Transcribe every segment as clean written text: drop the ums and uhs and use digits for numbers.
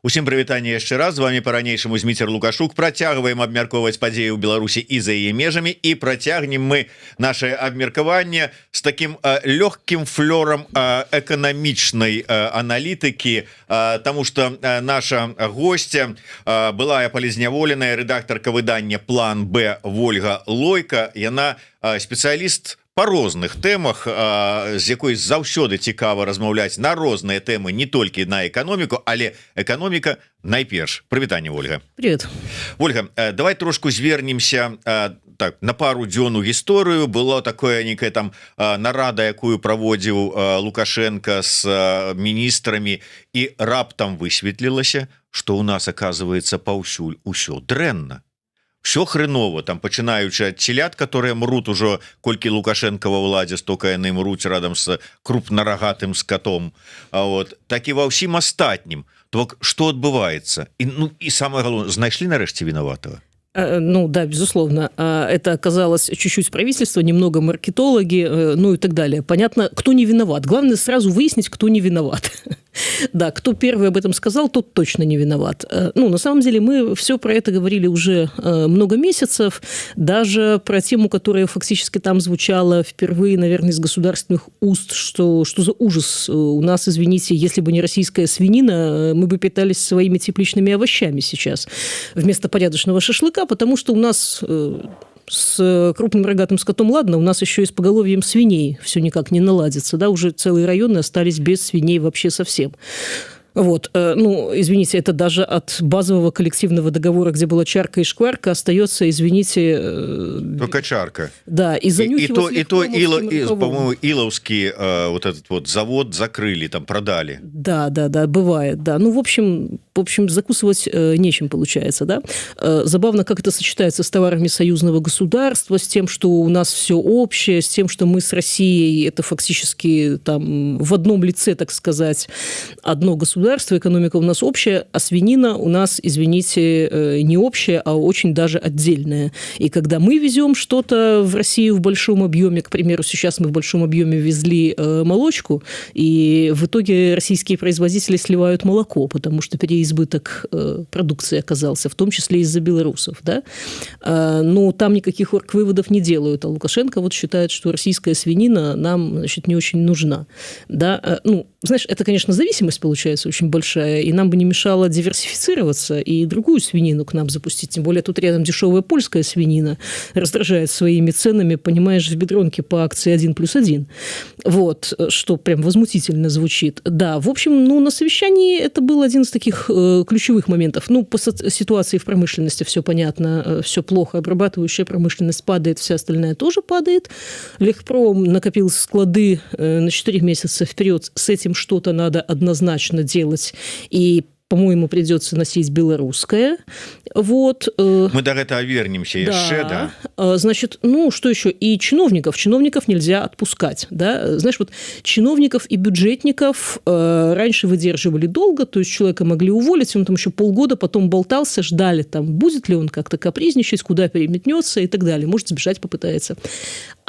Усім прывітанне яшчэ раз, з вами по-ранейшаму Зміцер Лукашук. Працягваем абмяркоўваць падзеі ў Беларусі і за яе межамі, і працягнем мы наше абмеркаванне з таким лёгкім флёрам эканамічнай аналітыкі, тому что наша гостья, былая палізняволеная рэдактарка выдання «План Б» Вольга Лойка. Яна спецыяліст по розных тэмах, з якой заўсёды цікава размаўляць на розныя тэмы, не толькі на эканоміку, але эканоміка найперш. Прывітанне, Ольга. Привет. Ольга, давай трошку звернемся так на пару дзён у гісторыю. Было такое некая там нарада, якую праводзіў Лукашенко с міністрамі, і раптам высветлілася, што ў нас, оказывается, паўсюль усё дрэнна. Все хреново, там пачынаючы ад целят, которые мрут ужо, колькі Лукашенко ва ўладзе, стока яны мруць радам с крупнарагатым скотом. Вот. Так і ва ўсім астатнім. То што адбываецца? І самое галоўнае, знайшлі нарэшце вінаватага? Ну да, безусловно. Это оказалось чуть-чуть правительство, немного маркетологи, ну и так далее. Понятно, кто не виноват. Главное сразу выяснить, кто не виноват. Да, кто первый об этом сказал, тот точно не виноват. Ну, на самом деле, мы все про это говорили уже много месяцев. Даже про тему, которая фактически там звучала впервые, наверное, из государственных уст, что за ужас у нас, извините, если бы не российская свинина, мы бы питались своими тепличными овощами сейчас вместо порядочного шашлыка, потому что у нас с крупным рогатым скотом ладно, у нас еще и с поголовьем свиней все никак не наладится, да, уже целые районы остались без свиней вообще совсем. Вот, ну, извините, это даже от базового коллективного договора, где была чарка и шкварка, остается, извините... Только чарка. Да, и занюхивать... И то, по-моему, Иловский вот этот вот завод закрыли, там продали. Да, бывает, да. Ну, в общем, закусывать нечем получается, да. Забавно, как это сочетается с товарами союзного государства, с тем, что у нас все общее, с тем, что мы с Россией, это фактически там в одном лице, так сказать, одно государство, экономика у нас общая, а свинина у нас, извините, не общая, а очень даже отдельная. И когда мы везем что-то в Россию в большом объеме, к примеру, сейчас мы в большом объеме везли молочку, и в итоге российские производители сливают молоко, потому что переизбыток продукции оказался, в том числе из-за белорусов, да? Но там никаких оргвыводов не делают, а Лукашенко вот считает, что российская свинина нам, значит, не очень нужна, да? Ну, знаешь, это, конечно, зависимость получается очень большая, и нам бы не мешало диверсифицироваться и другую свинину к нам запустить. Тем более тут рядом дешевая польская свинина раздражает своими ценами, понимаешь, в бедронке по акции 1+1. Вот, что прям возмутительно звучит. Да, в общем, ну, на совещании это был один из таких ключевых моментов. Ну, по ситуации в промышленности все понятно, все плохо, обрабатывающая промышленность падает, вся остальная тоже падает. Легпром накопил склады на 4 месяца вперед, с этим что-то надо однозначно делать, и, по-моему, придется носить белорусское. Вот. Мы до этого вернемся еще, да. Значит, ну, что еще? И чиновников нельзя отпускать, да. Знаешь, вот чиновников и бюджетников раньше выдерживали долго, то есть человека могли уволить, он там еще полгода потом болтался, ждали, там, будет ли он как-то капризничать, куда переметнется и так далее, может, сбежать попытается.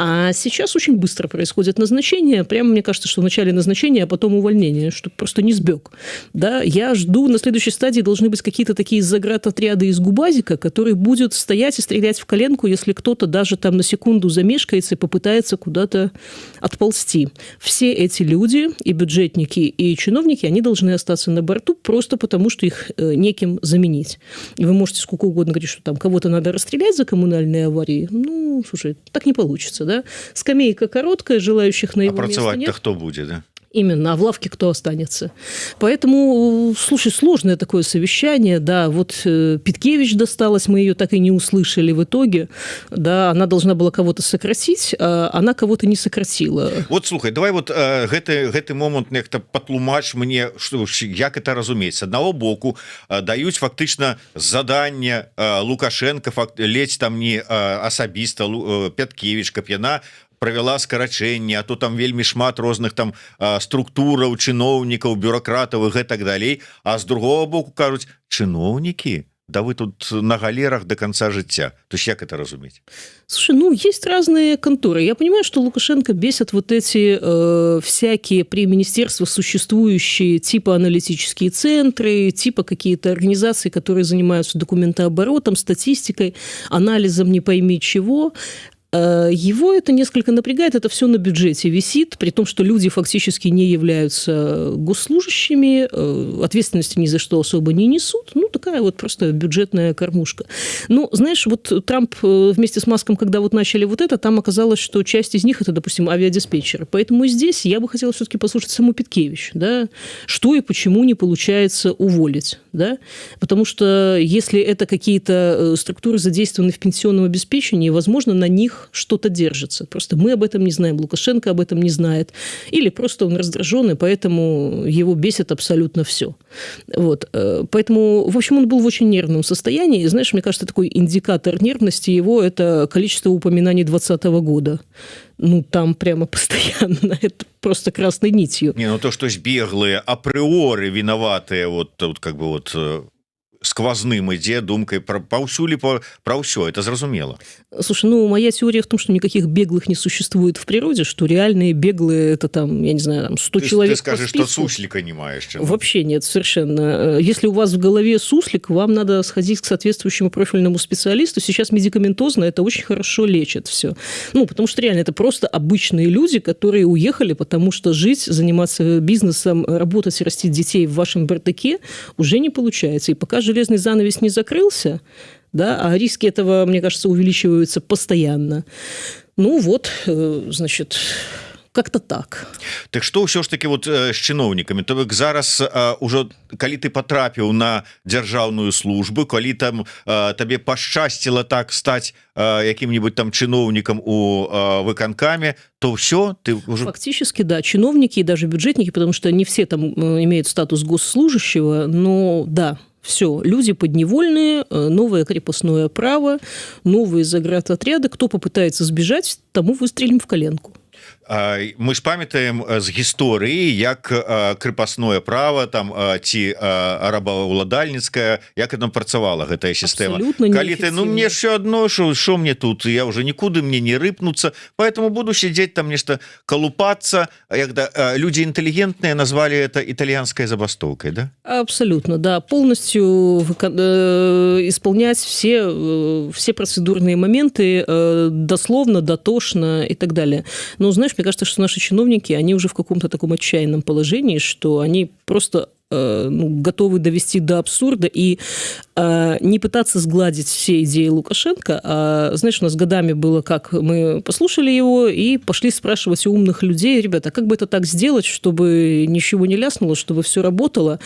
А сейчас очень быстро происходит назначение, прямо мне кажется, что в начале назначения, а потом увольнение, чтобы просто не сбег, да. Я жду, на следующей стадии должны быть какие-то такие заградотряды из губазика, которые будут стоять и стрелять в коленку, если кто-то даже там на секунду замешкается и попытается куда-то отползти. Все эти люди, и бюджетники, и чиновники, они должны остаться на борту просто потому, что их неким заменить. И вы можете сколько угодно говорить, что там кого-то надо расстрелять за коммунальные аварии. Ну, слушай, так не получится, да? Скамейка короткая, желающих на его место нет. А працевать-то кто будет, да? Именно, а в лавке кто останется. Поэтому, слушай, сложное такое совещание, да, вот Питкевич досталась, мы ее так и не услышали в итоге, да, она должна была кого-то сократить, а она кого-то не сократила. Вот, слухай, давай вот гэты момант нехта патлумач мне, як это разумець. С одного боку даюць фактычна заданне Лукашенко, ледзь там не асабіста Пяткевич, каб яна правяла скарачэнне, а то там вельмі шмат розных там структураў, чыноўнікаў, бюракратаў і гэтак далей. А з другого боку кажуць, чыноўнікі да вы тут на галерах до конца жыцця, то есть як это разуметь? Слушай, ну, есть разные конторы. Я понимаю, что Лукашенко бесит вот эти всякие при министерствах существующие типа аналитические центры, типа какие-то организации, которые занимаются документооборотом, статистикой, анализом не пойми чего. Его это несколько напрягает, это все на бюджете висит, при том, что люди фактически не являются госслужащими, ответственности ни за что особо не несут, ну, такая вот просто бюджетная кормушка. Ну, знаешь, вот Трамп вместе с Маском, когда вот начали вот это, там оказалось, что часть из них это, допустим, авиадиспетчеры, поэтому здесь я бы хотела все-таки послушать саму Петкевич, да, что и почему не получается уволить, да, потому что если это какие-то структуры, задействованные в пенсионном обеспечении, возможно, на них что-то держится. Просто мы об этом не знаем, Лукашенко об этом не знает. Или просто он раздраженный, поэтому его бесит абсолютно все. Вот. Поэтому, в общем, он был в очень нервном состоянии. И, знаешь, мне кажется, такой индикатор нервности его – это количество упоминаний 2020 года. Ну, там прямо постоянно. Это просто красной нитью. Не, ну то, что беглые априори виноватые, вот как бы вот... сквозным ідзе думкай паўсюлі пра ўсё, это зразумела. Слушай, ну, моя теория в том, что никаких беглых не существует в природе, что реальные беглые, это там, я не знаю, там 100 человек. Ты скажешь, что суслика не маешь. Вообще нет, совершенно. Если у вас в голове суслик, вам надо сходить к соответствующему профильному специалисту. Сейчас медикаментозно это очень хорошо лечит все. Ну, потому что реально это просто обычные люди, которые уехали, потому что жить, заниматься бизнесом, работать и растить детей в вашем Бардаке уже не получается. И пока железный занавес не закрылся, да, а риски этого, мне кажется, увеличиваются постоянно. Ну вот, значит, как-то так. Так што ўсё ж таки вот з чыноўнікамі, то вы зараз ужо калі ты патрапіў на дзяржаўную службу, калі там табе пашчасціла так стаць якім-нибудь там чыноўнікам у выканкаме, то все, ты уже... Фактически, да, чиновники и даже бюджетники, потому что не все там имеют статус госслужащего, но да, все, люди подневольные, новое крепостное право, новые заградотряды. Кто попытается сбежать, тому выстрелим в коленку. Мы ж памятаем з гісторыі, як крепостное право там ці рабаўладальніцкая, як там працавала гэтая сістэма. Калі ты, ну мне все одно, що мне тут, я уже нікуды мне не рыпнуцца, поэтому буду сидеть там нешта калупаться. Люди интеллигентные назвали это итальянской забастовкой, да? Абсолютно, да. Полностью исполнять все процедурные моменты дословно, дотошно и так далее. Но, знаешь, мне кажется, что наши чиновники, они уже в каком-то таком отчаянном положении, что они просто готовы довести до абсурда и не пытаться сгладить все идеи Лукашенко. А, знаешь, у нас годами было, как мы послушали его и пошли спрашивать у умных людей: ребята, как бы это так сделать, чтобы ничего не ляснуло, чтобы все работало,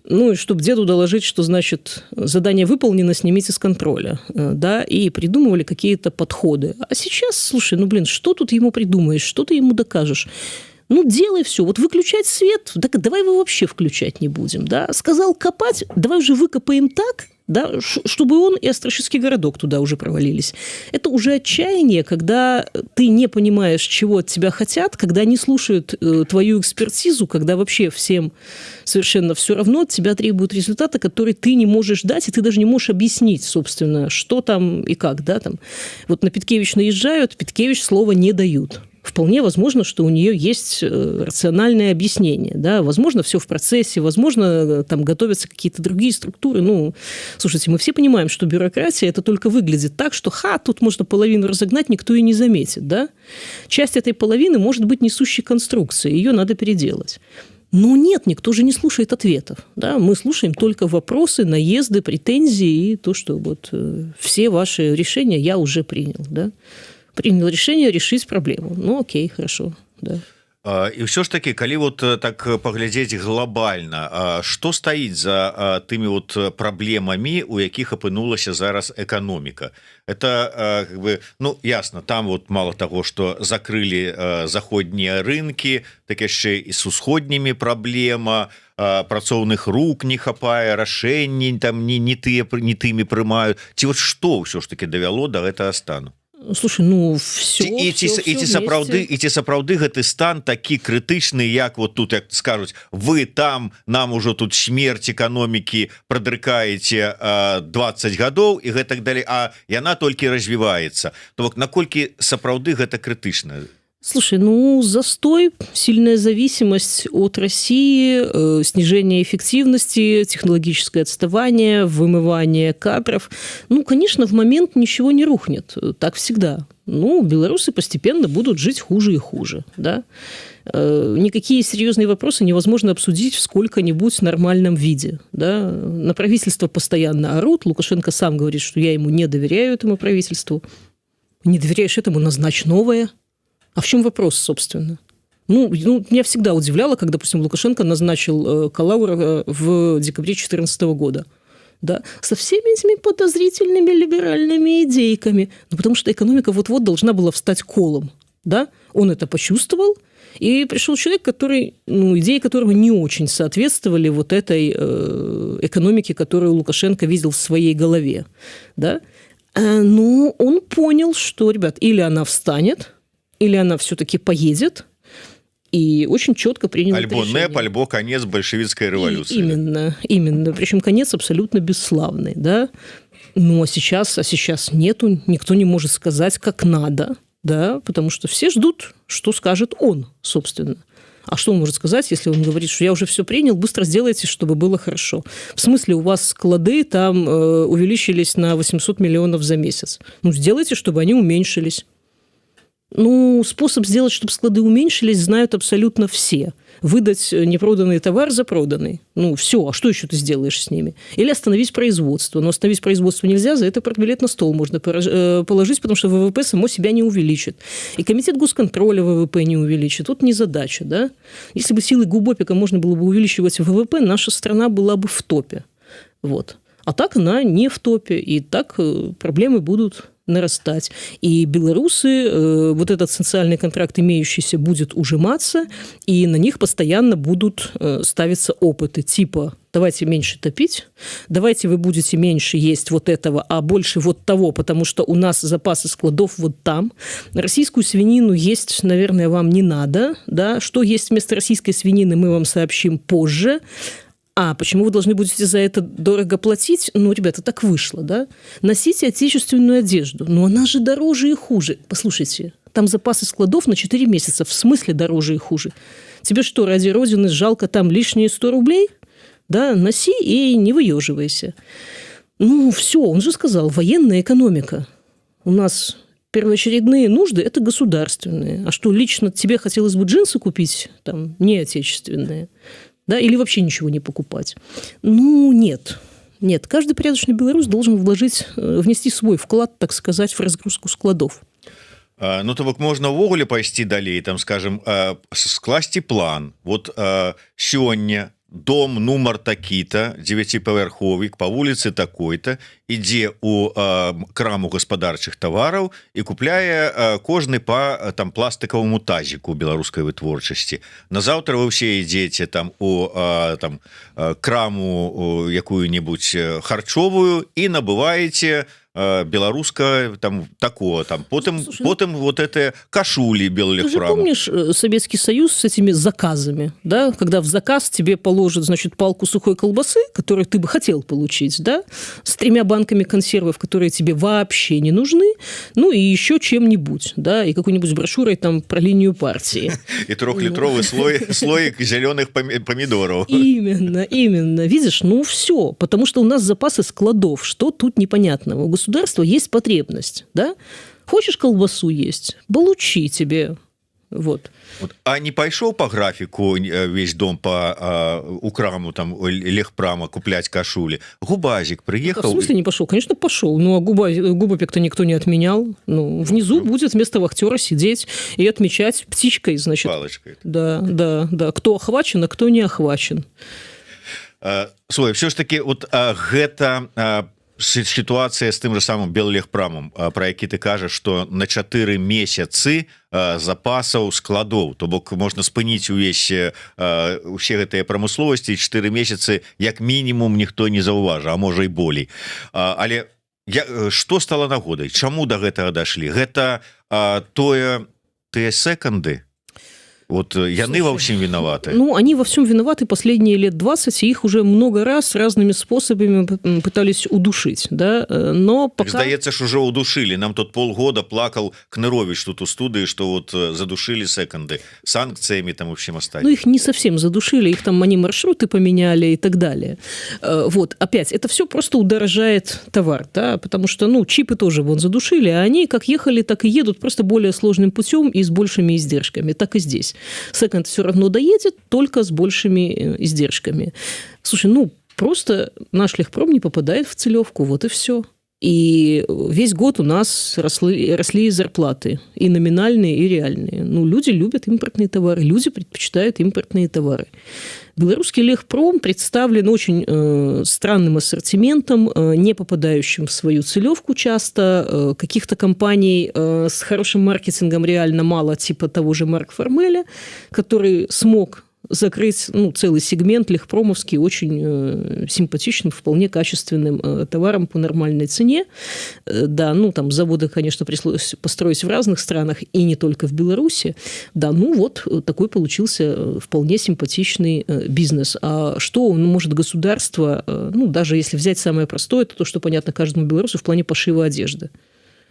ну и чтобы деду доложить, что, значит, задание выполнено, снимите с контроля, да, и придумывали какие-то подходы. А сейчас, слушай, что тут ему придумаешь, что ты ему докажешь? Ну, делай все. Вот выключать свет, так давай его вообще включать не будем, да. Сказал копать, давай уже выкопаем так, да, чтобы он и Острожский городок туда уже провалились. Это уже отчаяние, когда ты не понимаешь, чего от тебя хотят, когда не слушают твою экспертизу, когда вообще всем совершенно все равно, от тебя требуют результата, который ты не можешь дать, и ты даже не можешь объяснить, собственно, что там и как, да, там. Вот на Петкевич наезжают, Петкевич слова не дают. Вполне возможно, что у нее есть рациональное объяснение. Да? Возможно, все в процессе, возможно, там готовятся какие-то другие структуры. Ну, слушайте, мы все понимаем, что бюрократия это только выглядит так, что тут можно половину разогнать, никто и не заметит. Да? Часть этой половины может быть несущей конструкцией, ее надо переделать. Но нет, никто же не слушает ответов. Да? Мы слушаем только вопросы, наезды, претензии и то, что вот все ваши решения я уже принял. Да? Принял решение решить проблему. Ну, окей, хорошо, да. І ўсё ж таки, калі вот так паглядзець глобальна, што стаіць за тымі вот праблемамі, у якіх апынулася зараз эканоміка? Это как бы, ну, ясно, там вот мало того, что закрылі заходнія рынкі, так яшчэ і с усходнімі праблема, працоўных рук не хапае, рашэнні там не тымі прымаюць. Ці вот што ўсё ж таки давяло до гэтага стану? Слушай, ну все, і ці сапраўды гэты стан такі крытычны, як вот тут як скажуць, вы там нам ужо тут смерць эканомікі прадрыкаеце 20 гадоў і гэтак далей, а яна толькі развіваецца. То бок наколькі сапраўды гэта крытычна? Слушай, ну застой, сильная зависимость от России, снижение эффективности, технологическое отставание, вымывание кадров. Ну, конечно, в момент ничего не рухнет. Так всегда. Ну, белорусы постепенно будут жить хуже и хуже. Да? Никакие серьезные вопросы невозможно обсудить в сколько-нибудь нормальном виде. Да? На правительство постоянно орут. Лукашенко сам говорит, что я ему не доверяю, этому правительству. Не доверяешь этому, назначь новое. А в чем вопрос, собственно? Ну, меня всегда удивляло, когда, допустим, Лукашенко назначил Калаура в декабре 2014 года. Да, со всеми этими подозрительными либеральными идейками. Ну, потому что экономика вот-вот должна была встать колом. Да? Он это почувствовал, и пришел человек, который, идеи которого не очень соответствовали вот этой экономике, которую Лукашенко видел в своей голове. Да? Но он понял, что, ребят, или она встанет, или она все-таки поедет, и очень четко принял альбо решение. НЭП, альбо конец большевистской революции. Именно. Причем конец абсолютно бесславный. Да? Ну, а сейчас нету, никто не может сказать, как надо, да? Потому что все ждут, что скажет он, собственно. А что он может сказать, если он говорит, что я уже все принял, быстро сделайте, чтобы было хорошо? В смысле, у вас склады там увеличились на 800 миллионов за месяц. Ну, сделайте, чтобы они уменьшились. Ну, способ сделать, чтобы склады уменьшились, знают абсолютно все. Выдать непроданный товар за проданный. Ну, все, а что еще ты сделаешь с ними? Или остановить производство. Но остановить производство нельзя, за это портбилет на стол можно положить, потому что ВВП само себя не увеличит. И комитет госконтроля ВВП не увеличит. Вот незадача, да? Если бы силой Губопика можно было бы увеличивать ВВП, наша страна была бы в топе. Вот. А так она не в топе, и так проблемы будут нарастать. И белорусы, вот этот социальный контракт имеющийся, будет ужиматься, и на них постоянно будут ставиться опыты, типа давайте меньше топить, давайте вы будете меньше есть вот этого, а больше вот того, потому что у нас запасы складов вот там. Российскую свинину есть, наверное, вам не надо. Да? Что есть вместо российской свинины, мы вам сообщим позже. А почему вы должны будете за это дорого платить? Ну, ребята, так вышло, да? Носите отечественную одежду. Но она же дороже и хуже. Послушайте, там запасы складов на 4 месяца. В смысле дороже и хуже? Тебе что, ради Родины жалко там лишние 100 рублей? Да, носи и не выеживайся. Ну, все, он же сказал, военная экономика. У нас первоочередные нужды – это государственные. А что, лично тебе хотелось бы джинсы купить? Там, не отечественные. Да, или вообще ничего не покупать. Ну, нет. Нет, каждый порядочный белорус должен внести свой вклад, так сказать, в разгрузку складов. Ну, то бок можна ўвогуле пайсці далей, там, скажем, скласці план. Вот сёння дом нумар такі-то, 9павярховы, по вуліцы такой-то, ідзе у краму гаспадарчых тавараў і купляе кожны па там пластыкаваму тазіку беларускай вытворчасці. Назаўтра вы ўсе ідзеце там у там краму якую-небудзь харчовую і набываеце беларуска там такого там потом вот это кашули белых. Ты же помнишь Советский Союз с этими заказами, да, когда в заказ тебе положат, значит, палку сухой колбасы, которую ты бы хотел получить, да, с 3 банками консервов, которые тебе вообще не нужны, ну и еще чем-нибудь, да, и какой-нибудь брошюрой там про линию партии. И 3-литровый слоик зеленых помидоров. Именно. Видишь, ну все, потому что у нас запасы складов, что тут непонятного? У государства есть потребность, да? Хочешь колбасу есть? Получи тебе. Вот. А не пайшоў по графику весь дом у краму там легпрама куплять кашули? Губазик приехал. В смысле не пошел? Конечно, пошел. Ну, а губопек-то никто не отменял. Ну, внизу будет вместо вахтера сидеть и отмечать птичкой, значит. Палочкой. Да. Кто охвачен, а кто не охвачен. Слухай, все ж таки, вот гэта ситуация с тем же самым Беллегпрамом, про які ты кажаш, что на 4 месяцы запасаў складоў, то бок можна спыніць усе гэтыя прамысловасці, 4 месяцы як мінімум ніхто не заўважа, а можа і болей. Але что стало нагодай, чаму до гэтага дашлі, гэта тыя секонды, вот яны во всем виноваты. Ну, они во всем виноваты последние лет 20, и их уже много раз разными способами пытались удушить, да, но пока... Здаецца ж, уже удушили. Нам тут полгода плакал Кнырович тут у студии, что вот задушили секонды санкциями там, в общем, остальным. Ну, их не совсем задушили, их там они маршруты поменяли и так далее. Вот, опять, это все просто удорожает товар, да, потому что, ну, чипы тоже вон задушили, а они как ехали, так и едут, просто более сложным путем и с большими издержками, так и здесь. Секонд все равно доедет, только с большими издержками. Слушай, ну, просто наш легпром не попадает в целевку, вот и все. И весь год у нас росли зарплаты, и номинальные, и реальные. Ну, люди любят импортные товары, люди предпочитают импортные товары. Белорусский легпром представлен очень странным ассортиментом, не попадающим в свою целевку часто. Каких-то компаний с хорошим маркетингом реально мало, типа того же Марк Формеля, который смог закрыть, ну, целый сегмент легпромовский, очень симпатичным, вполне качественным товаром по нормальной цене. Да, ну, там заводы, конечно, пришлось построить в разных странах, и не только в Беларуси. Да, ну, вот такой получился вполне симпатичный бизнес. А что может государство, ну, даже если взять самое простое, это то, что понятно каждому белорусу в плане пошива одежды.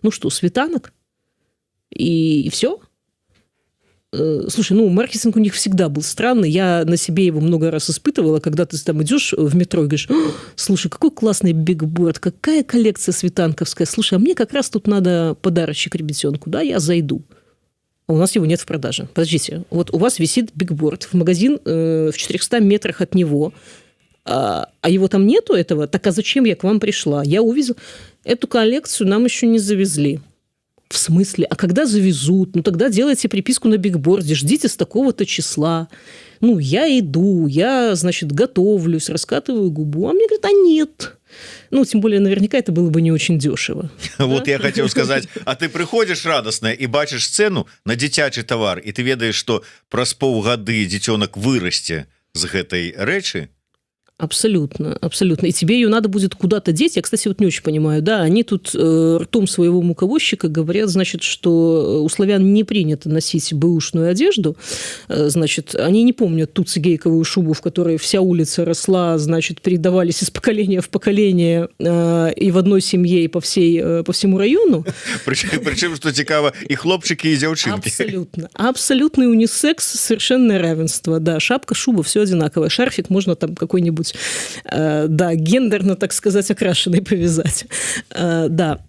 Ну что, светанок? И все? Слушай, ну, маркетинг у них всегда был странный. Я на себе его много раз испытывала, когда ты там идешь в метро и говоришь: слушай, какой классный бигборд, какая коллекция светанковская. Слушай, а мне как раз тут надо подарочек ребятенку, да, я зайду. А у нас его нет в продаже. Подождите, вот у вас висит бигборд, в магазин в 400 метрах от него, а его там нету этого, так а зачем я к вам пришла? Я увидела, эту коллекцию нам еще не завезли. В смысле? А когда завезут? Ну, тогда делайте приписку на бигборде, ждите с такого-то числа. Ну, я иду, я, значит, готовлюсь, раскатываю губу. А мне говорят: а нет. Ну, тем более, наверняка это было бы не очень дешево. Вот я хотел сказать, а ты приходишь радостно и бачишь цену на дзіцячы товар, и ты ведаешь, что праз паўгады дзіцёнак вырасце з гэтай рэчы. Абсолютно, абсолютно. И тебе ее надо будет куда-то деть. Я, кстати, вот не очень понимаю, да, они тут ртом своего муковозчика говорят, значит, что у славян не принято носить бэушную одежду. Значит, они не помнят ту цигейковую шубу, в которой вся улица росла, значит, передавались из поколения в поколение и в одной семье, и по всему району. Причем, что цікаво, и хлопчики, и девчонки. Абсолютно. Абсолютный унисекс, совершенное равенство. Да, шапка, шуба, все одинаковое. Шарфик можно там какой-нибудь, да, гендерно, так сказать, окрашенный повязать. Да.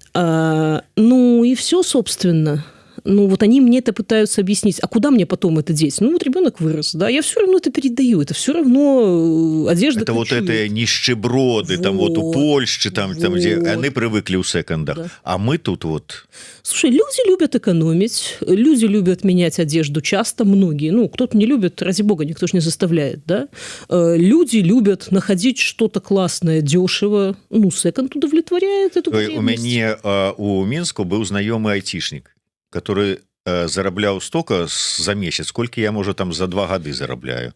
Ну и все, собственно. Ну, вот они мне это пытаются объяснить. А куда мне потом это деть? Ну, вот ребенок вырос, да, я все равно это передаю. Это все равно одежда это кочует. Вот это нищеброды, вот. Там вот у Польши, там, вот. Там где они привыкли у секондах, да. А мы тут вот... Слушай, люди любят экономить, люди любят менять одежду часто, многие. Ну, кто-то не любит, ради бога, никто же не заставляет, да. Люди любят находить что-то классное, дешево. Ну, секонд удовлетворяет эту потребность. У меня у Минску был знакомый айтишник, который зарабляў столько за месяц, сколько я, может, там за 2 гады зарабляю.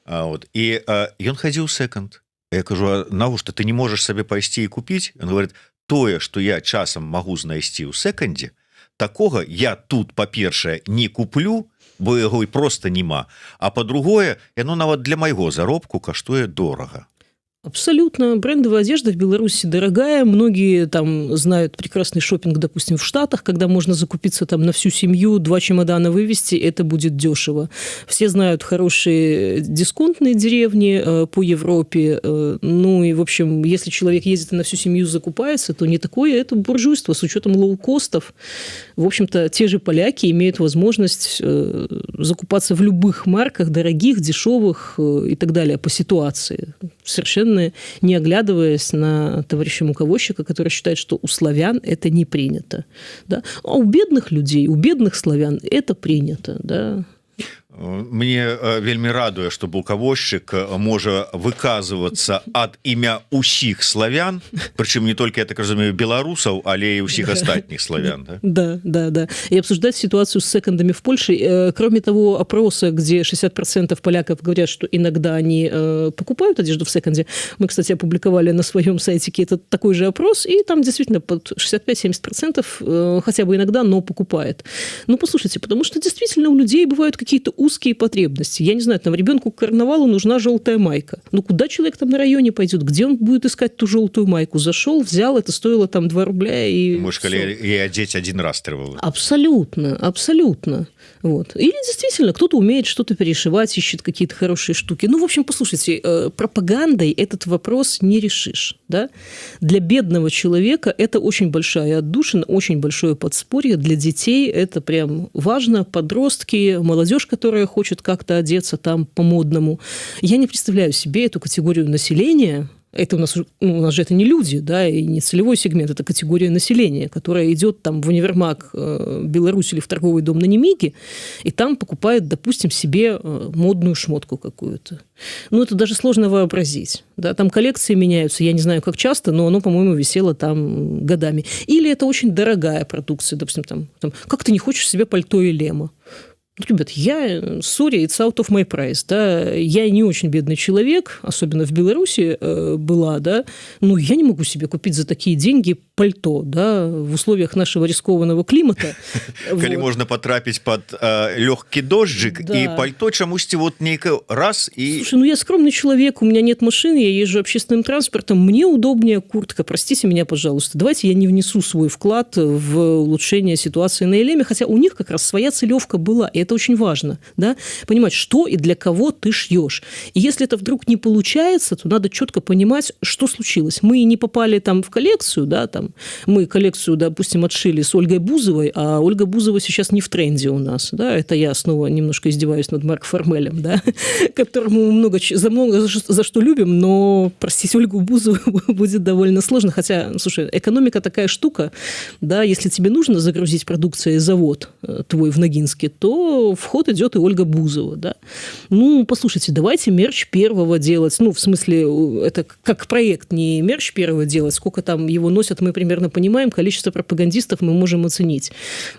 Вот. И он ходил в секонд. Я кажу: а навошта ты не можешь себе пойти и купить? Он говорит: тое, что я часом могу знайсці ў секонде, такого я тут, по-першае, не куплю, бо яго просто нема, а по-другое, яно нават для майго заробку каштуе дорага. Абсолютно. Брендовая одежда в Беларуси дорогая. Многие там знают прекрасный шопинг, допустим, в Штатах, когда можно закупиться там на всю семью, 2 чемодана вывезти, это будет дешево. Все знают хорошие дисконтные деревни по Европе. Ну и, в общем, если человек ездит и на всю семью закупается, то не такое это буржуйство с учетом лоукостов. В общем-то, те же поляки имеют возможность закупаться в любых марках, дорогих, дешевых и так далее, по ситуации. Совершенно не оглядываясь на товарища муковозчика, который считает, что у славян это не принято. Да? А у бедных людей, у бедных славян это принято. Да? Мне вельмі радуе, што булкавозчык можа выказвацца ад імя ўсіх славян, прычым не только, я так разумею, беларусаў, але і ўсіх астатніх славян. Да? Да. И обсуждать ситуацию с секондами в Польше. Кроме того опроса, где 60% поляков говорят, что иногда они покупают одежду в секонде. Мы, кстати, опубликовали на своем сайтике этот такой же опрос, и там действительно под 65-70% хотя бы иногда, но покупает. Ну, послушайте, потому что действительно у людей бывают какие-то узкие потребности. Я не знаю, там ребенку к карнавалу нужна желтая майка. Ну, куда человек там на районе пойдет? Где он будет искать ту желтую майку? Зашел, взял, это стоило там 2 рубля. И может, и одеть один раз требовало. Абсолютно. Вот. Или действительно кто-то умеет что-то перешивать, ищет какие-то хорошие штуки. Ну, в общем, послушайте, пропагандой этот вопрос не решишь. Да? Для бедного человека это очень большая отдушина, очень большое подспорье. Для детей это прям важно. Подростки, молодежь, которая хочет как-то одеться там по-модному. Я не представляю себе эту категорию населения. Это у нас же это не люди, да, и не целевой сегмент, это категория населения, которая идет там в универмаг Беларусь или в торговый дом на Немиге, и там покупает, допустим, себе модную шмотку какую-то. Ну, это даже сложно вообразить. Да? Там коллекции меняются, я не знаю, как часто, но оно, по-моему, висело там годами. Или это очень дорогая продукция, допустим, там как ты не хочешь себе пальто Елема? Ребят, sorry, it's out of my price, да, я не очень бедный человек, особенно в Беларуси была, да, но я не могу себе купить за такие деньги пальто, да, в условиях нашего рискованного климата. Коли можно потрапить под легкий дождик, и пальто чамусьці вот нейко раз и... Слушай, ну я скромный человек, у меня нет машины, я езжу общественным транспортом, мне удобнее куртка, простите меня, пожалуйста, давайте я не внесу свой вклад в улучшение ситуации на Елеме, хотя у них как раз своя целевка была, и это очень важно, да, понимать, что и для кого ты шьешь. И если это вдруг не получается, то надо четко понимать, что случилось. Мы не попали там в коллекцию, да, там, мы коллекцию, допустим, отшили с Ольгой Бузовой, а Ольга Бузова сейчас не в тренде у нас, да, это я снова немножко издеваюсь над Марк Формелем, да, которому много за что любим, но простить Ольгу Бузову будет довольно сложно, хотя, слушай, экономика такая штука, да, если тебе нужно загрузить продукцией завод твой в Ногинске, то в ход идет и Ольга Бузова, да. Ну, послушайте, давайте мерч первого делать, ну, в смысле, это как проект, не мерч первого делать, сколько там его носят, мы примерно понимаем, количество пропагандистов мы можем оценить,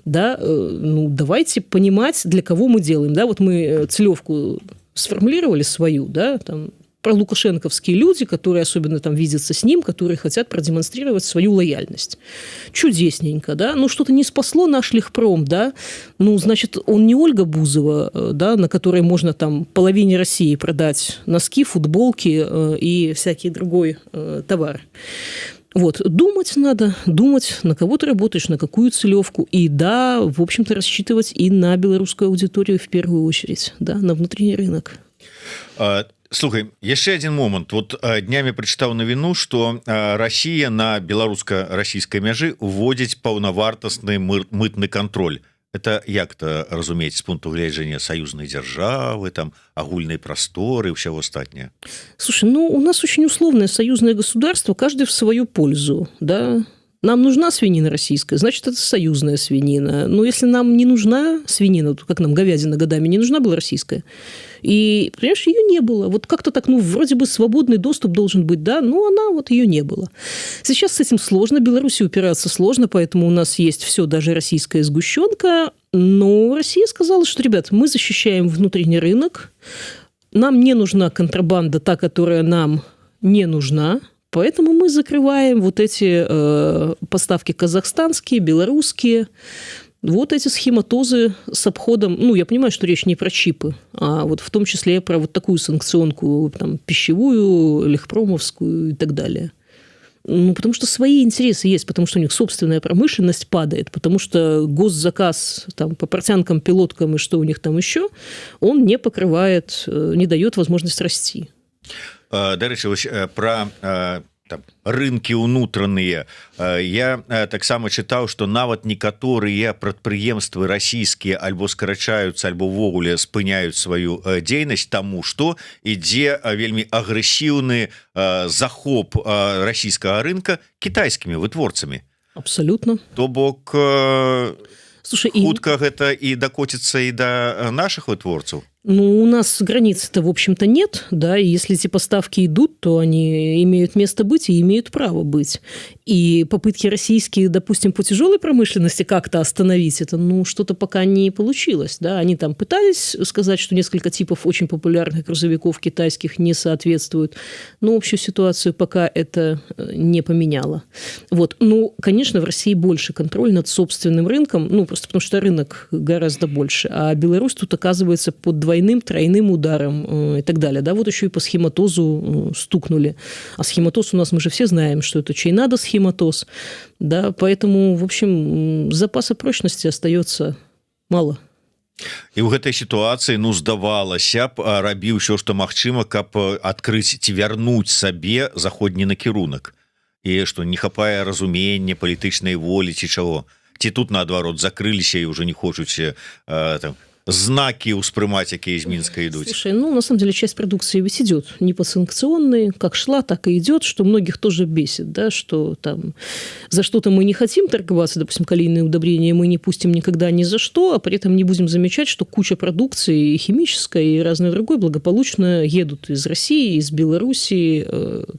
да, ну, давайте понимать, для кого мы делаем, да, вот мы целевку сформулировали свою, да, там, про лукашенковские люди, которые особенно там видятся с ним, которые хотят продемонстрировать свою лояльность. Чудесненько, да? Ну, что-то не спасло наш Лихпром, да? Ну, значит, он не Ольга Бузова, да, на которой можно там половине России продать носки, футболки и всякий другой товар. Вот, думать надо, думать, на кого ты работаешь, на какую целевку. И да, в общем-то, рассчитывать и на белорусскую аудиторию в первую очередь, да, на внутренний рынок. Слухай, яшчэ один момант. Вот днямі прачытаў навіну, што Расія на беларуска-расійскай мяжы уводзіць паўнавартасны мытны кантроль. Это як-то разумець з пункту гледжання саюзнай дзяржавы, там агульнай прасторы, ўсяго астатняе? Слушай, ну у нас очень условное союзное государство, каждый в свою пользу, да. Нам нужна свинина российская, значит, это союзная свинина. Но если нам не нужна свинина, то как нам говядина годами не нужна была российская. И, понимаешь, ее не было. Вот как-то так, ну, вроде бы свободный доступ должен быть, да, но она вот ее не было. Сейчас с этим сложно, Беларуси упираться сложно, поэтому у нас есть все, даже российская сгущенка. Но Россия сказала, что, ребят, мы защищаем внутренний рынок, нам не нужна контрабанда, та, которая нам не нужна. Поэтому мы закрываем вот эти поставки казахстанские, белорусские, вот эти схематозы с обходом. Ну, я понимаю, что речь не про чипы, а вот в том числе про вот такую санкционку, там, пищевую, лихпромовскую и так далее. Ну, потому что свои интересы есть, потому что у них собственная промышленность падает, потому что госзаказ там, по портянкам, пилоткам и что у них там еще, он не покрывает, не дает возможность расти. Дарэчы, пра там, рынкі ўнутраныя я таксама чытаў, што нават некаторыя прадпрыемствы расійскія альбо скарачаюцца, альбо ўвогуле спыняюць сваю дзейнасць, таму што ідзе вельмі агрэсіўны захоп расійскага рынка кітайскімі вытворцамі. Абсолютно. То бок Слушай, хутка гэта і дакоціцца і да наших вытворцаў? Ну, у нас границы-то, в общем-то, нет, да, и если эти поставки идут, то они имеют место быть и имеют право быть. И попытки российские, допустим, по тяжелой промышленности как-то остановить это, ну, что-то пока не получилось, да. Они там пытались сказать, что несколько типов очень популярных грузовиков китайских не соответствуют, но общую ситуацию пока это не поменяло. Вот. Ну, конечно, в России больше контроль над собственным рынком, ну, просто потому что рынок гораздо больше, а Беларусь тут оказывается под двойным, тройным ударом и так далее. Да, вот еще и по схематозу стукнули. А схематоз у нас, мы же все знаем, что это чей надо схематоз. Да, поэтому, в общем, запаса прочности остается мало. І ў гэтай сітуацыі, ну, здавалася б, рабіў усё, што магчыма, каб адкрыць ці вярнуць сабе заходні накірунак. І што не хапае разумення, палітычнай волі ці чаго. Ці тут, наадварот, закрыліся і ўжо не хочуць там знаки успрымаць, якія из Минска идут? Слушай, ну, на самом деле, часть продукции ведь идет не по санкционной, как шла, так и идет, что многих тоже бесит, да, что там за что-то мы не хотим торговаться, допустим, калийные удобрения мы не пустим никогда ни за что, а при этом не будем замечать, что куча продукции и химической, и разной другой благополучно едут из России, из Белоруссии,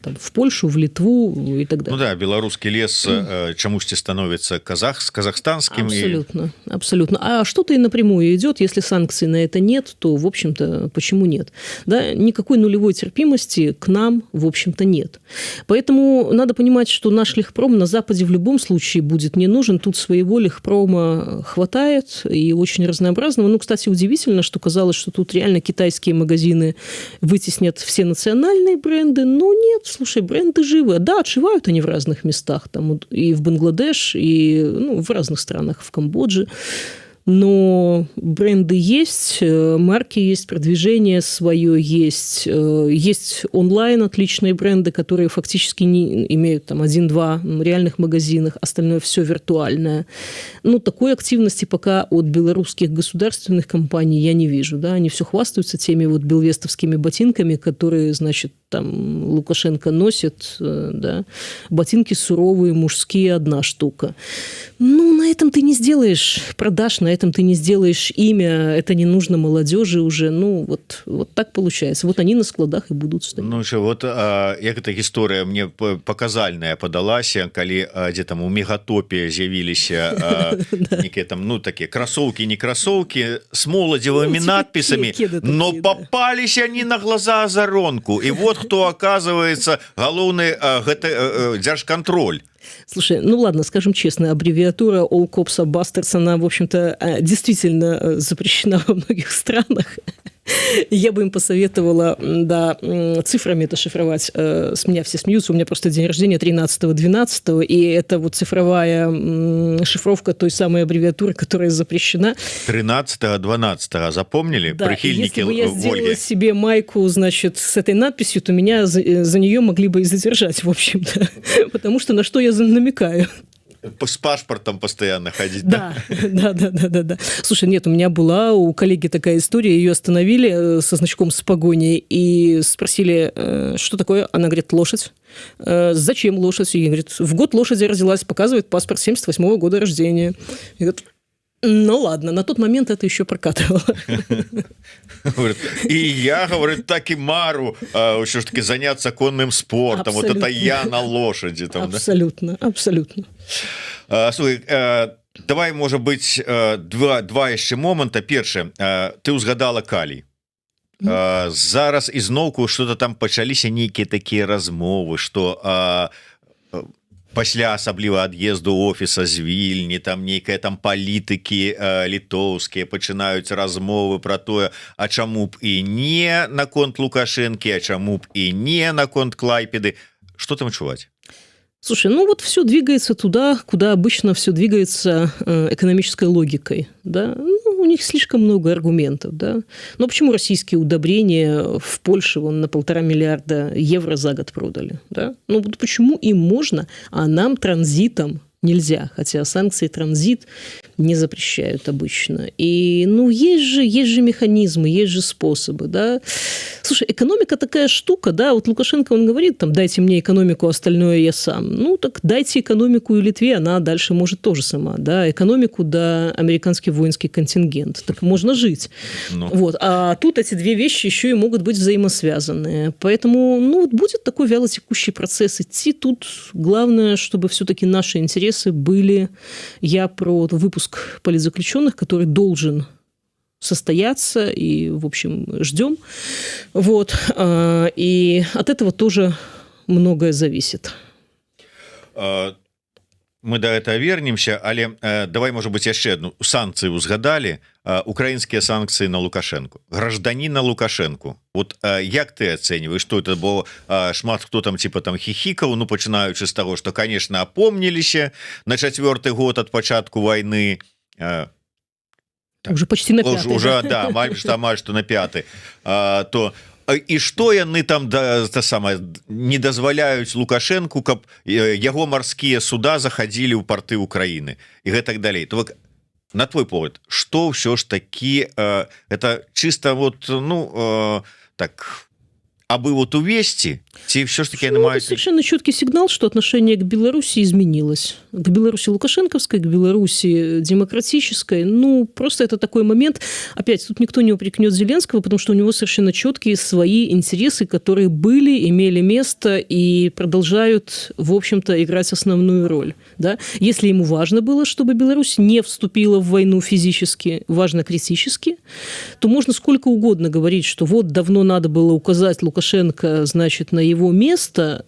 там, в Польшу, в Литву и так далее. Ну да, белорусский лес чамусьці становится казахстанским. Абсолютно, абсолютно. А что-то и напрямую идет, если санкций на это нет, то, в общем-то, почему нет? Да, никакой нулевой терпимости к нам, в общем-то, нет. Поэтому надо понимать, что наш легпром на Западе в любом случае будет не нужен. Тут своего легпрома хватает и очень разнообразного. Ну, кстати, удивительно, что казалось, что тут реально китайские магазины вытеснят все национальные бренды. Но нет, слушай, бренды живы. Да, отшивают они в разных местах. Там и в Бангладеш, и в разных странах, в Камбодже. Но бренды есть, марки есть, продвижение свое есть, есть онлайн отличные бренды, которые фактически не имеют там 1-2 реальных магазинах, остальное все виртуальное. Но такой активности пока от белорусских государственных компаний я не вижу. Да? Они все хвастаются теми вот белвестовскими ботинками, которые, значит, там Лукашенко носит, да? Ботинки суровые, мужские, 1 штука. Ну, на этом ты не сделаешь продаж, на этом ты не сделаешь имя, это не нужно молодежи уже. Ну, вот так получается. Вот они на складах и будут стоять. Ну, что, вот як эта история мне показальная подалася, коли где там у Мегатопе з'явилися некие там, ну, такие кроссовки, не кроссовки, с молодевыми надписями, но попались они на глаза Азаронку. И вот кто оказывается главный держконтроль. Слушай, ну ладно, скажем честно, аббревиатура All Cops are Bastards, она, в общем-то, действительно запрещена во многих странах. Я бы им посоветовала, да, цифрами это шифровать. С меня все смеются, у меня просто день рождения 13-12, и это вот цифровая шифровка той самой аббревиатуры, которая запрещена. 13-12, запомнили? Да, прихильники если бы я Ольги. сделала себе майку, значит, с этой надписью, то меня за нее могли бы и задержать, в общем-то. Потому что на что я намекаю? С паспортом постоянно ходить, да? Да. Слушай, нет, у меня была у коллеги такая история, ее остановили со значком с погоней и спросили, что такое? Она говорит, лошадь. Зачем лошадь? И говорит, в год лошади родилась, показывает паспорт 78-го года рождения. И говорит, ну ладно, на тот момент это еще прокатывало. И я, говорит, так и мару все ж таки заняться конным спортом. Абсолютно. Вот это я на лошади. Там, абсолютно, да? Абсолютно. Слухай, давай, может быть, два еще момента. Перше, ты узгадала калий. Зараз изноўку что-то там пачаліся нейкія такія размовы, что пасля асабліва ад'езду офіса з Вільні, там нейкая там палітыкі літоўскія пачынаюць размовы про тое, а чаму б і не наконт Лукашэнкі, а чаму б і не наконт Клайпеды. Что там чуваць? Слушай, ну вот все двигается туда, куда обычно все двигается экономической логикой, да? Ну, у них слишком много аргументов, да? Но почему российские удобрения в Польше вон на 1,5 миллиарда евро за год продали, да? Ну вот почему им можно, а нам транзитом нельзя, хотя санкции, транзит не запрещают обычно. И, ну, есть же механизмы, есть же способы, да. Слушай, экономика такая штука, да, вот Лукашенко, он говорит, там, дайте мне экономику, остальное я сам. Ну, так дайте экономику и Литве, она дальше может тоже сама, да, экономику, да, американский воинский контингент. Так можно жить. Вот. А тут эти две вещи еще и могут быть взаимосвязаны. Поэтому, ну, вот будет такой вялотекущий процесс идти. Тут главное, чтобы все-таки наши интересы были... Я про выпуск политзаключенных, который должен состояться, и, в общем, ждем. Вот. И от этого тоже многое зависит. Мы до этого вернемся, але давай, может быть, яшчэ одну санкцию узгадали, украинские санкции на Лукашенко, гражданина Лукашенко. Вот як ты оцениваешь, что это было? Шмат кто там типа там хихикал, ну, починаючи с того, что, конечно, опомнились на 4-й год от початку войны. Уже почти на 5-й. Уже, да, маль что на 5-й. То... І што яны там не дазваляюць Лукашенку, каб яго марскія суда заходили ў порты Украины и гэтак далей. То на твой погляд, что все ж таки это чисто вот, ну, так, абы вот увести, ці все ж таки это совершенно четкий сигнал, что отношение к Беларуси изменилось. К Беларуси лукашенковской, к Беларуси демократической. Ну, просто это такой момент. Опять, тут никто не упрекнет Зеленского, потому что у него совершенно четкие свои интересы, которые были, имели место и продолжают, в общем-то, играть основную роль. Да? Если ему важно было, чтобы Беларусь не вступила в войну физически, важно критически, то можно сколько угодно говорить, что вот давно надо было указать Лукашенко, значит, на его место.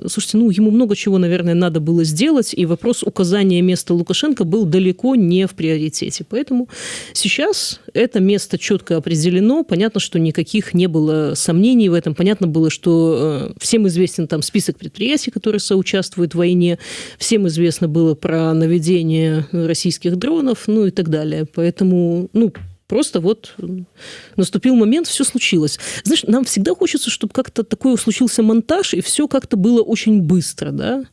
Слушайте, ну, ему много чего, наверное, надо было сделать, и вопрос указания места Лукашенко был далеко не в приоритете. Поэтому сейчас это место четко определено. Понятно, что никаких не было сомнений в этом. Понятно было, что всем известен там список предприятий, которые соучаствуют в войне. Всем известно было про наведение российских дронов, ну и так далее. Поэтому, ну, просто вот наступил момент, все случилось. Знаешь, нам всегда хочется, чтобы как-то такой случился монтаж, и все как-то было очень быстро, да?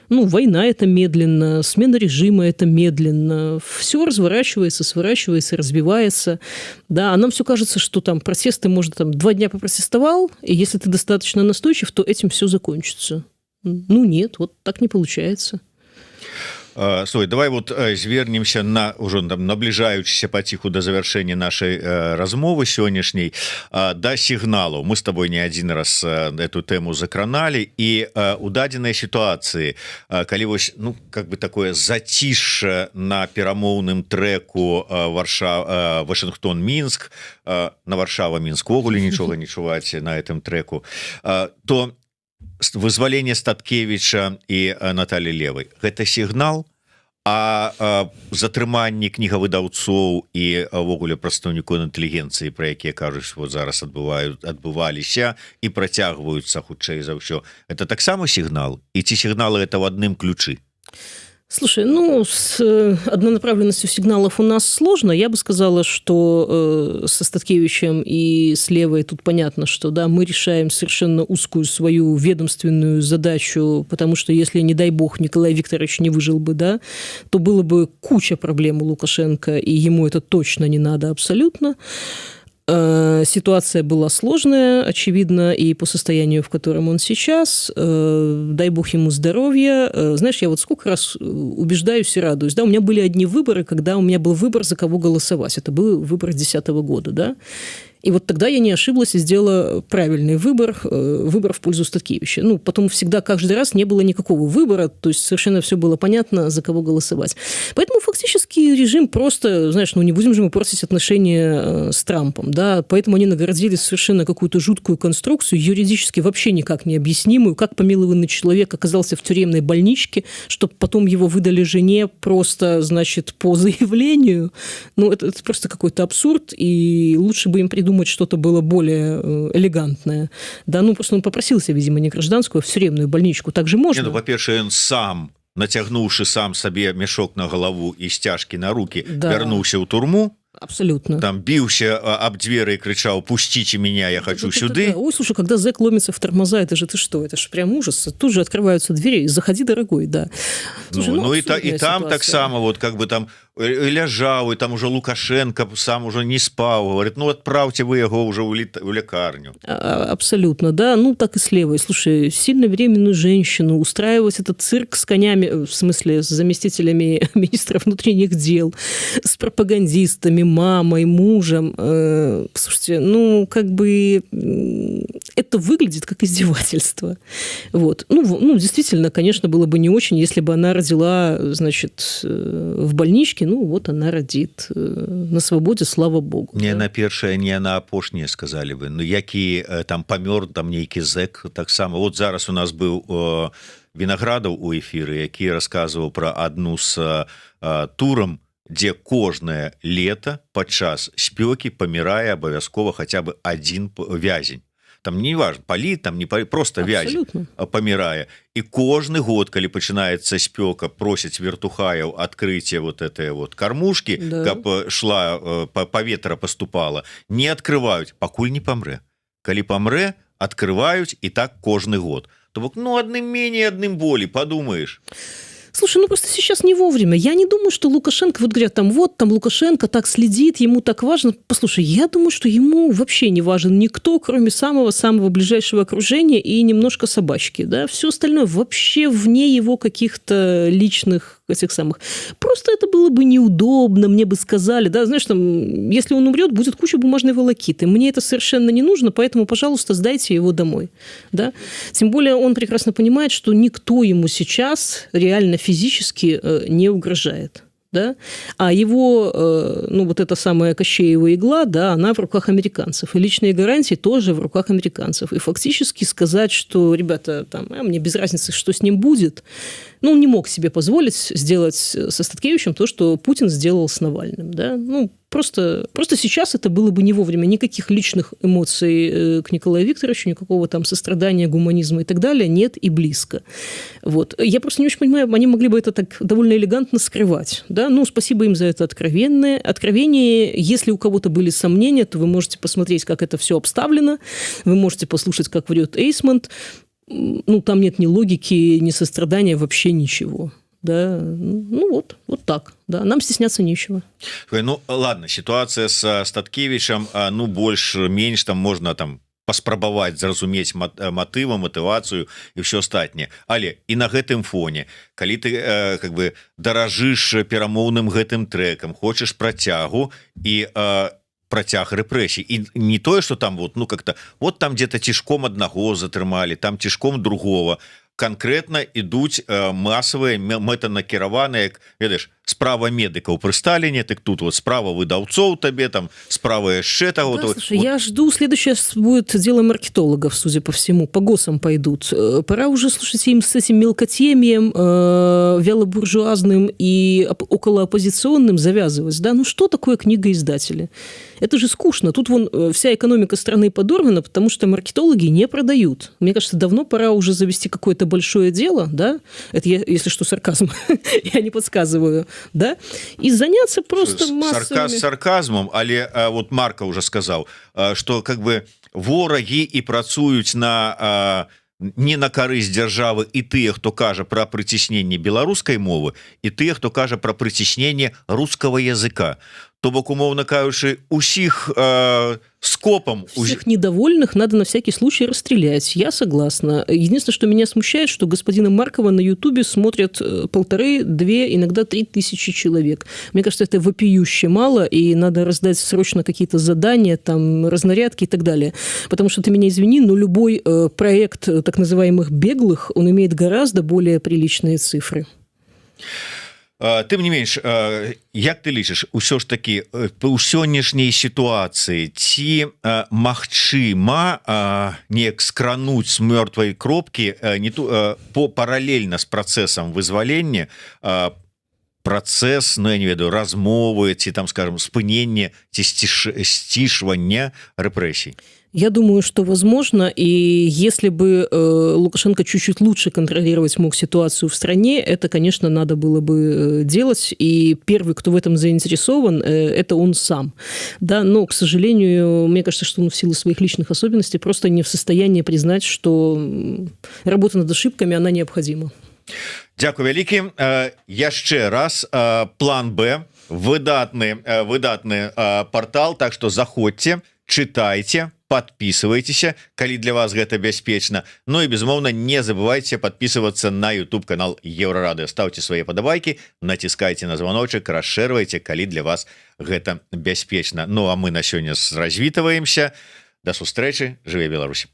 Ну, война – это медленно, смена режима – это медленно. Все разворачивается, сворачивается, развивается. Да, а нам все кажется, что там протесты, может, там 2 дня попротестовал, и если ты достаточно настойчив, то этим все закончится. Ну, нет, вот так не получается. Слухай, давай вот звернемся на уже наближаючыся паціху до завершэння нашай размовы сённяшняй да сігналаў. Мы с тобой не один раз эту тэму закраналі, і у дадзенай сітуацыі, калі вось, ну, как бы такое зацішша на перамоўным трэку Вашингтон-Мінск, на Варшава-Мінск увогуле нічога не чуваць на этом трэку, то вызваленне Статкевіча і Наталі Левай — гэта сігнал, а затрыманні кнігавыдаўцоў і ўвогуле прадстаўнікоў інтэлігенцыі, пра якія кажуць, вот зараз адбываліся і працягваюцца хутчэй за ўсё, это таксама сігнал? І ці сігналы это в адным ключы? Слушай, ну, с однонаправленностью сигналов у нас сложно. Я бы сказала, что со Статкевичем и с Левой тут понятно, что да, мы решаем совершенно узкую свою ведомственную задачу, потому что если, не дай бог, Николай Викторович не выжил бы, да, то было бы куча проблем у Лукашенко, и ему это точно не надо абсолютно. Ситуация была сложная, очевидно, и по состоянию, в котором он сейчас. Дай бог ему здоровья. Знаешь, я вот сколько раз убеждаюсь и радуюсь. Да, у меня были одни выборы, когда у меня был выбор, за кого голосовать. Это был выбор 2010 года, да. И вот тогда я не ошиблась и сделала правильный выбор в пользу Статкевича. Ну, потом всегда, каждый раз не было никакого выбора, то есть совершенно все было понятно, за кого голосовать. Поэтому фактически режим просто, знаешь, ну не будем же мы портить отношения с Трампом, да, поэтому они наградили совершенно какую-то жуткую конструкцию, юридически вообще никак не объяснимую, как помилованный человек оказался в тюремной больничке, чтобы потом его выдали жене просто, значит, по заявлению. Ну, это просто какой-то абсурд, и лучше бы им придумать что-то было более элегантное. Да, ну, просто он попросился, видимо, не гражданскую, а в тюремную больничку. Так же можно? Не, ну, во-первых, он сам, нацягнуўшы сам сабе мяшок на галаву і сцяжкі на руки, да, вярнуўся ў турму. Абсолютно. Там бился об двери и кричал: «Пустите меня, я хочу сюда». Ой, слушай, когда зэк ломится в тормоза, это же ты что? Это же прям ужас. Тут же открываются двери. Заходи, дорогой, да. Слушай, ну и там так само, вот как бы там ляжаў, і там уже Лукашенко сам уже не спаў, говорит, ну отправьте вы яго уже в лекарню. Абсолютно, да, ну так и с левой. Слушай, сильно беременную женщину, устраивать этот цирк с конями, в смысле с заместителями министра внутренних дел, с пропагандистами, мамой, мужем. Слушайте, ну как бы это выглядит как издевательство. Вот. Ну, действительно, конечно, было бы не очень, если бы она родила, значит, в больничке, ну, вот она родит на свободе, слава богу. Не да? на першае, не на апошняе, сказали бы. Ну, які там памёр, там нейкі зэк, таксама. Вот зараз у нас быў Вінаградаў у эфіры, які расказваў пра адну з турам, дзе кожнае лета падчас спёкі памірае абавязкова хаця бы адзін вязень. Там не важно, паліт, там не паліт, просто вязень памірае. І кожны год, калі пачынаецца спёка, просяць вертухаяў адкрыцця вот этой вот кормушки, да. Каб шла, паветра поступала, не открываюць, пакуль не памрэ. Калі памрэ, открываюць, і так кожны год. То бок, ну, адным меней, адным болей, подумаешь. Слушай, ну просто сейчас не вовремя. Я не думаю, что Лукашенко, вот говорят, там Лукашенко так следит, ему так важно. Послушай, я думаю, что ему вообще не важен никто, кроме самого-самого ближайшего окружения и немножко собачки, да. Все остальное вообще вне его каких-то личных этих самых. Просто это было бы неудобно, мне бы сказали, да, знаешь, там, если он умрет, будет куча бумажной волокиты. Мне это совершенно не нужно, поэтому, пожалуйста, сдайте его домой, да. Тем более он прекрасно понимает, что никто ему сейчас реально физически не угрожает. Да? А его, ну, вот эта самая Кощеева игла, да, она в руках американцев. И личные гарантии тоже в руках американцев. И фактически сказать, что, ребята, там, мне без разницы, что с ним будет, ну, он не мог себе позволить сделать со Статкевичем то, что Путин сделал с Навальным. Да? Ну, просто сейчас это было бы не вовремя. Никаких личных эмоций к Николаю Викторовичу, никакого там сострадания, гуманизма и так далее нет и близко. Вот. Я просто не очень понимаю, они могли бы это так довольно элегантно скрывать. Да? Ну, спасибо им за это откровение. Если у кого-то были сомнения, то вы можете посмотреть, как это все обставлено. Вы можете послушать, как врет Эйсмонт. Ну, там нет ни логики, ни сострадания, вообще ничего. Да, ну вот так, да, нам стесняться нечего. Ну, ладно, ситуация с Статкевичем, ну, больш-менш там можно там паспрабаваць зразумець матыва, матывацыю і ўсё астатняе. Але і на гэтым фоне, калі ты как бы даражыш перамоўным гэтым трэкам, хочаш працягу і працяг рэпрэсій, і не тое, что там вот, ну, как-то вот там где-то цішком аднаго затрымалі, там цішком другого, конкретно ідуць масавыя мэтанакіраваныя, ведаеш, справа медыкаў пры Сталине, так тут вот справа выдаўцоў табе, там справа яшчэ таго. Да, слушай, вот. Я жду, следующее будет дело маркетологов, судя по всему, по ГОСам пойдут. Пора уже, слушайте, им с этим мелкотемьем, вялобуржуазным и околооппозиционным завязывать. Да? Ну что такое книгоиздатели? Это же скучно. Тут вон вся экономика страны подорвана, потому что маркетологи не продают. Мне кажется, давно пора уже завести какое-то большое дело, да? Это я, если что, сарказм, я не подсказываю. Да? И заняться просто массовыми... Сарказмом, але вот Марка уже сказал, что как бы вораги и працуюць на... не на карысць дзяржавы і тыя, хто кажа пра прыцісненне беларускай мовы, і тыя, хто кажа пра прыцісненне рускага языка. То бок, умоўна кажучы, усіх скопом... Всех недовольных надо на всякий случай расстрелять. Я согласна. Единственное, что меня смущает, что господина Маркова на Ютубе смотрят 1,5, 2, иногда 3 тысячи человек. Мне кажется, это вопиюще мало, и надо раздать срочно какие-то задания, там, разнарядки и так далее. Потому что, ты меня извини, но любой проект так называемых беглых, он имеет гораздо более приличные цифры. Тым не менш, як ты лічыш, усё ж такі у сённяшняй сітуацыі ці магчыма неяк скрануць з мёртвай кропкі паралельна з працэсам вызвалення працэс, ну я не ведаю, размовы ці там, скажем, спынення ці сцішвання рэпрэсій? Я думаю, что возможно, и если бы Лукашенко чуть-чуть лучше контролировать мог ситуацию в стране, это, конечно, надо было бы делать, и первый, кто в этом заинтересован, это он сам. Да, но, к сожалению, мне кажется, что он в силу своих личных особенностей просто не в состоянии признать, что работа над ошибками, она необходима. Дякую вялікі. Яшчэ раз, план Б. выдатны портал, так что заходзьце, чытайце, подписывайтеся, калі для вас гэта бяспечна. Ну і безумоўна не забывайте подписываться на YouTube канал Еврорады, ставьте свои падабайкі, націскайте на звоночек, расширвайте, калі для вас гэта бяспечна. Ну а мы на сёння развітваемся. До сустрэчы, жыве Беларусь.